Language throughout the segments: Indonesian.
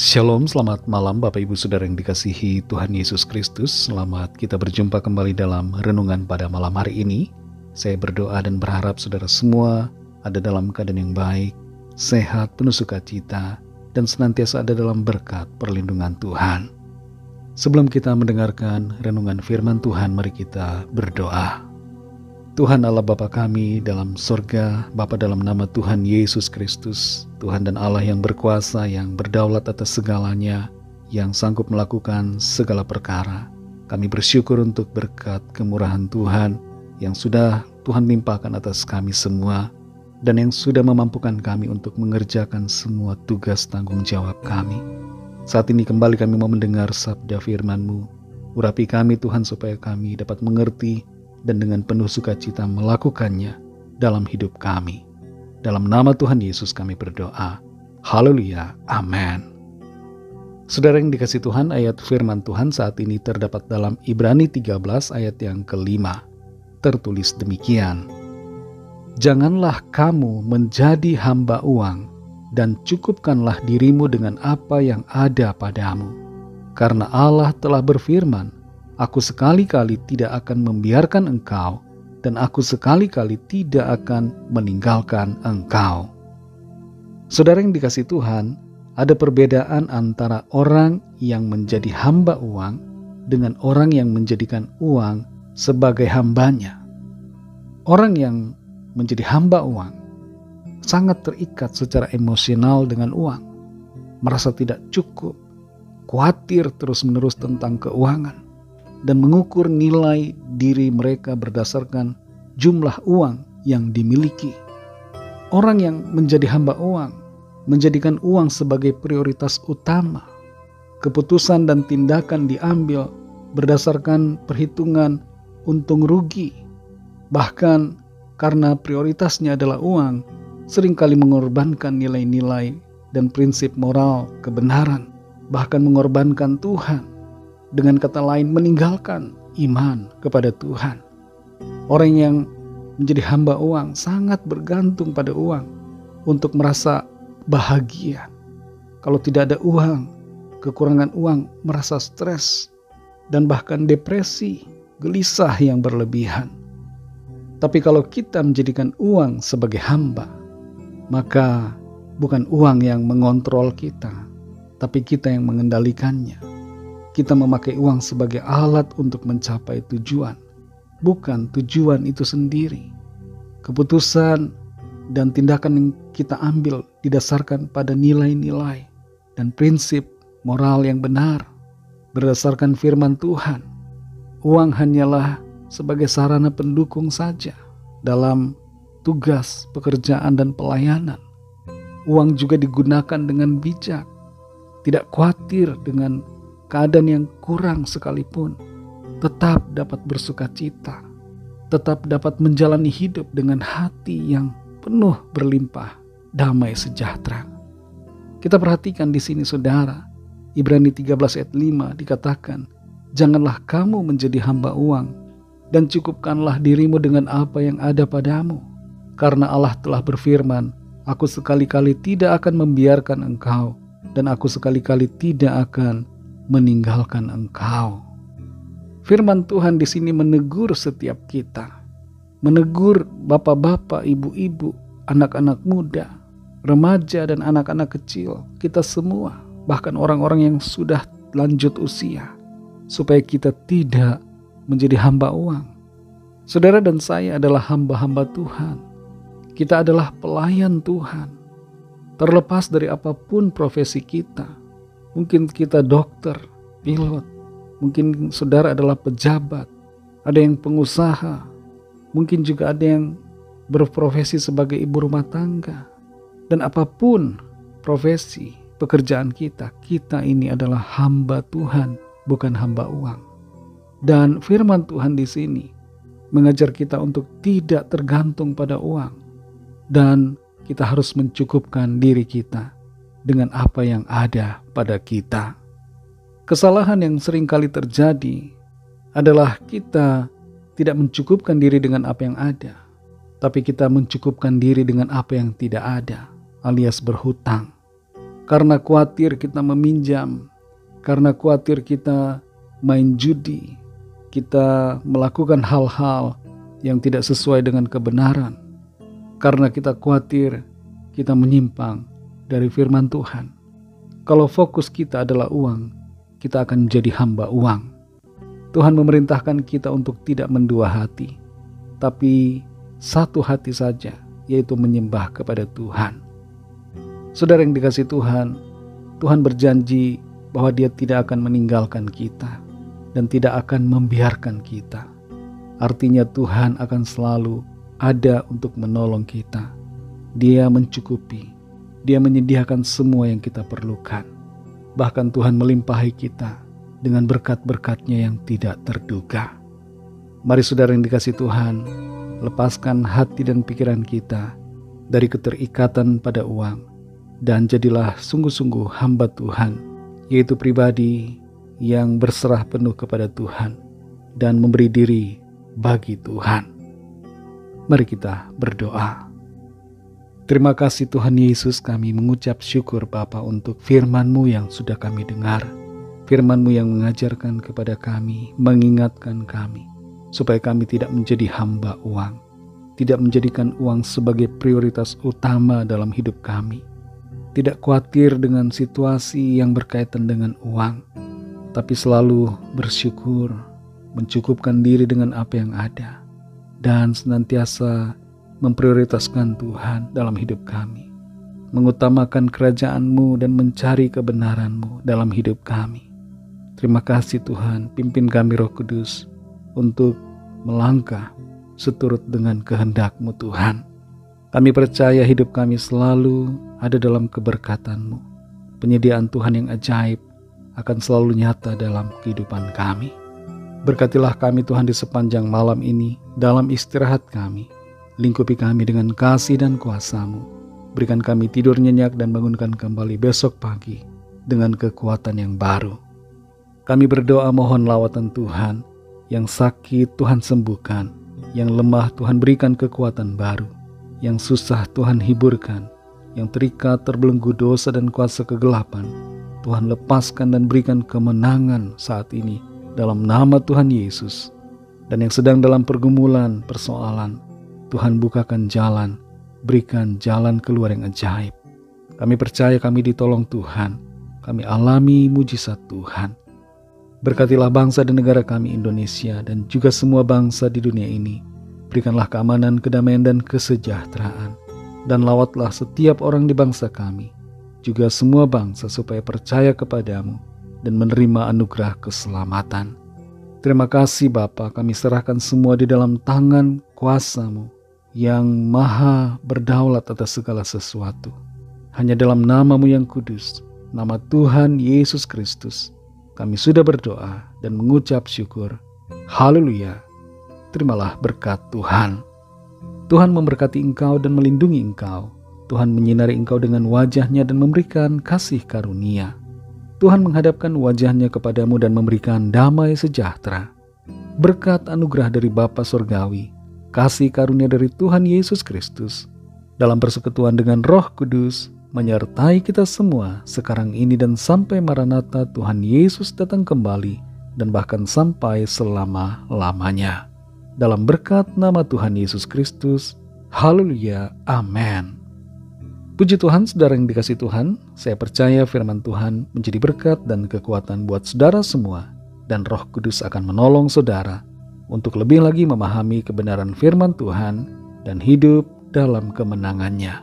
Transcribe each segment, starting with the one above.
Shalom, selamat malam Bapak Ibu Saudara yang dikasihi Tuhan Yesus Kristus. Selamat kita berjumpa kembali dalam renungan pada malam hari ini. Saya berdoa dan berharap saudara semua ada dalam keadaan yang baik, sehat, penuh sukacita, dan senantiasa ada dalam berkat perlindungan Tuhan. Sebelum kita mendengarkan renungan firman Tuhan, mari kita berdoa. Tuhan Allah Bapa kami dalam surga, Bapa dalam nama Tuhan Yesus Kristus, Tuhan dan Allah yang berkuasa, yang berdaulat atas segalanya, yang sanggup melakukan segala perkara. Kami bersyukur untuk berkat kemurahan Tuhan yang sudah Tuhan limpahkan atas kami semua, dan yang sudah memampukan kami untuk mengerjakan semua tugas tanggung jawab kami. Saat ini kembali kami mau mendengar sabda firman-Mu. Urapi kami Tuhan supaya kami dapat mengerti dan dengan penuh sukacita melakukannya dalam hidup kami. Dalam nama Tuhan Yesus kami berdoa. Haleluya. Amin. Saudara yang dikasihi Tuhan, ayat firman Tuhan saat ini terdapat dalam Ibrani 13 ayat yang kelima. Tertulis demikian. Janganlah kamu menjadi hamba uang, dan cukupkanlah dirimu dengan apa yang ada padamu. Karena Allah telah berfirman, Aku sekali-kali tidak akan membiarkan engkau, dan aku sekali-kali tidak akan meninggalkan engkau. Saudara yang dikasihi Tuhan, ada perbedaan antara orang yang menjadi hamba uang dengan orang yang menjadikan uang sebagai hambanya. Orang yang menjadi hamba uang sangat terikat secara emosional dengan uang, merasa tidak cukup, khawatir terus-menerus tentang keuangan, dan mengukur nilai diri mereka berdasarkan jumlah uang yang dimiliki. Orang yang menjadi hamba uang menjadikan uang sebagai prioritas utama. Keputusan dan tindakan diambil berdasarkan perhitungan untung rugi. Bahkan karena prioritasnya adalah uang, seringkali mengorbankan nilai-nilai dan prinsip moral kebenaran, bahkan mengorbankan Tuhan. Dengan kata lain, meninggalkan iman kepada Tuhan. Orang yang menjadi hamba uang sangat bergantung pada uang untuk merasa bahagia. Kalau tidak ada uang, kekurangan uang, merasa stres dan bahkan depresi, gelisah yang berlebihan. Tapi kalau kita menjadikan uang sebagai hamba, maka bukan uang yang mengontrol kita, tapi kita yang mengendalikannya. Kita memakai uang sebagai alat untuk mencapai tujuan, bukan tujuan itu sendiri. Keputusan dan tindakan yang kita ambil didasarkan pada nilai-nilai dan prinsip moral yang benar, berdasarkan firman Tuhan. Uang hanyalah sebagai sarana pendukung saja dalam tugas, pekerjaan, dan pelayanan. Uang juga digunakan dengan bijak, tidak khawatir dengan keadaan yang kurang sekalipun, tetap dapat bersukacita, tetap dapat menjalani hidup dengan hati yang penuh berlimpah, damai sejahtera. Kita perhatikan di sini saudara, Ibrani 13 ayat 5 dikatakan, Janganlah kamu menjadi hamba uang, dan cukupkanlah dirimu dengan apa yang ada padamu. Karena Allah telah berfirman, Aku sekali-kali tidak akan membiarkan engkau, dan aku sekali-kali tidak akan meninggalkan engkau. Firman Tuhan di sini menegur setiap kita, menegur bapak-bapak, ibu-ibu, anak-anak muda, remaja dan anak-anak kecil, kita semua, bahkan orang-orang yang sudah lanjut usia, supaya kita tidak menjadi hamba uang. Saudara dan saya adalah hamba-hamba Tuhan. Kita adalah pelayan Tuhan. Terlepas dari apapun profesi kita, mungkin kita dokter, pilot, mungkin saudara adalah pejabat, ada yang pengusaha, mungkin juga ada yang berprofesi sebagai ibu rumah tangga. Dan apapun profesi, pekerjaan kita, kita ini adalah hamba Tuhan, bukan hamba uang. Dan firman Tuhan di sini mengajar kita untuk tidak tergantung pada uang. Dan kita harus mencukupkan diri kita dengan apa yang ada pada kita. Kesalahan yang sering kali terjadi adalah kita tidak mencukupkan diri dengan apa yang ada, tapi kita mencukupkan diri dengan apa yang tidak ada, alias berhutang. karena khawatir kita meminjam, karena khawatir kita main judi, kita melakukan hal-hal yang tidak sesuai dengan kebenaran, karena kita khawatir kita menyimpang dari firman Tuhan. Kalau fokus kita adalah uang, kita akan menjadi hamba uang. Tuhan memerintahkan kita untuk tidak mendua hati, tapi satu hati saja, yaitu menyembah kepada Tuhan. Saudara yang dikasihi Tuhan, Tuhan berjanji bahwa Dia tidak akan meninggalkan kita dan tidak akan membiarkan kita. Artinya Tuhan akan selalu ada untuk menolong kita. Dia mencukupi, Dia menyediakan semua yang kita perlukan. Bahkan Tuhan melimpahi kita dengan berkat-berkat-Nya yang tidak terduga. Mari saudara yang dikasihi Tuhan, lepaskan hati dan pikiran kita dari keterikatan pada uang, dan jadilah sungguh-sungguh hamba Tuhan, yaitu pribadi yang berserah penuh kepada Tuhan dan memberi diri bagi Tuhan. Mari kita berdoa. Terima kasih Tuhan Yesus, kami mengucap syukur Bapa untuk firman-Mu yang sudah kami dengar. Firman-Mu yang mengajarkan kepada kami, mengingatkan kami, supaya kami tidak menjadi hamba uang, tidak menjadikan uang sebagai prioritas utama dalam hidup kami, tidak khawatir dengan situasi yang berkaitan dengan uang, tapi selalu bersyukur, mencukupkan diri dengan apa yang ada, dan senantiasa memprioritaskan Tuhan dalam hidup kami, mengutamakan kerajaan-Mu dan mencari kebenaran-Mu dalam hidup kami. Terima kasih Tuhan, pimpin kami Roh Kudus untuk melangkah seturut dengan kehendak-Mu Tuhan. Kami percaya hidup kami selalu ada dalam keberkatan-Mu. Penyediaan Tuhan yang ajaib akan selalu nyata dalam kehidupan kami. Berkatilah kami Tuhan di sepanjang malam ini, dalam istirahat kami. Lingkupi kami dengan kasih dan kuasa-Mu. Berikan kami tidur nyenyak dan bangunkan kembali besok pagi dengan kekuatan yang baru. Kami berdoa mohon lawatan Tuhan, yang sakit Tuhan sembuhkan, yang lemah Tuhan berikan kekuatan baru, yang susah Tuhan hiburkan, yang terikat terbelenggu dosa dan kuasa kegelapan, Tuhan lepaskan dan berikan kemenangan saat ini dalam nama Tuhan Yesus. Dan yang sedang dalam pergumulan, persoalan, Tuhan bukakan jalan, berikan jalan keluar yang ajaib. Kami percaya kami ditolong Tuhan, kami alami mujizat Tuhan. Berkatilah bangsa dan negara kami Indonesia dan juga semua bangsa di dunia ini. Berikanlah keamanan, kedamaian dan kesejahteraan. Dan lawatlah setiap orang di bangsa kami, juga semua bangsa supaya percaya kepadamu dan menerima anugerah keselamatan. Terima kasih Bapa, kami serahkan semua di dalam tangan kuasa-Mu yang maha berdaulat atas segala sesuatu. Hanya dalam nama-Mu yang kudus, nama Tuhan Yesus Kristus, kami sudah berdoa dan mengucap syukur. Haleluya. Terimalah berkat Tuhan. Tuhan memberkati engkau dan melindungi engkau. Tuhan menyinari engkau dengan wajah-Nya dan memberikan kasih karunia. Tuhan menghadapkan wajah-Nya kepadamu dan memberikan damai sejahtera. Berkat anugerah dari Bapa Surgawi, kasih karunia dari Tuhan Yesus Kristus, dalam persekutuan dengan Roh Kudus, menyertai kita semua sekarang ini dan sampai Maranatha Tuhan Yesus datang kembali, dan bahkan sampai selama-lamanya. Dalam berkat nama Tuhan Yesus Kristus, haleluya, amin. Puji Tuhan, saudara yang dikasihi Tuhan, saya percaya firman Tuhan menjadi berkat dan kekuatan buat saudara semua, dan Roh Kudus akan menolong saudara untuk lebih lagi memahami kebenaran firman Tuhan dan hidup dalam kemenangannya.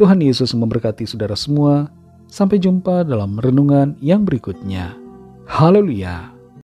Tuhan Yesus memberkati saudara semua. Sampai jumpa dalam renungan yang berikutnya. Haleluya.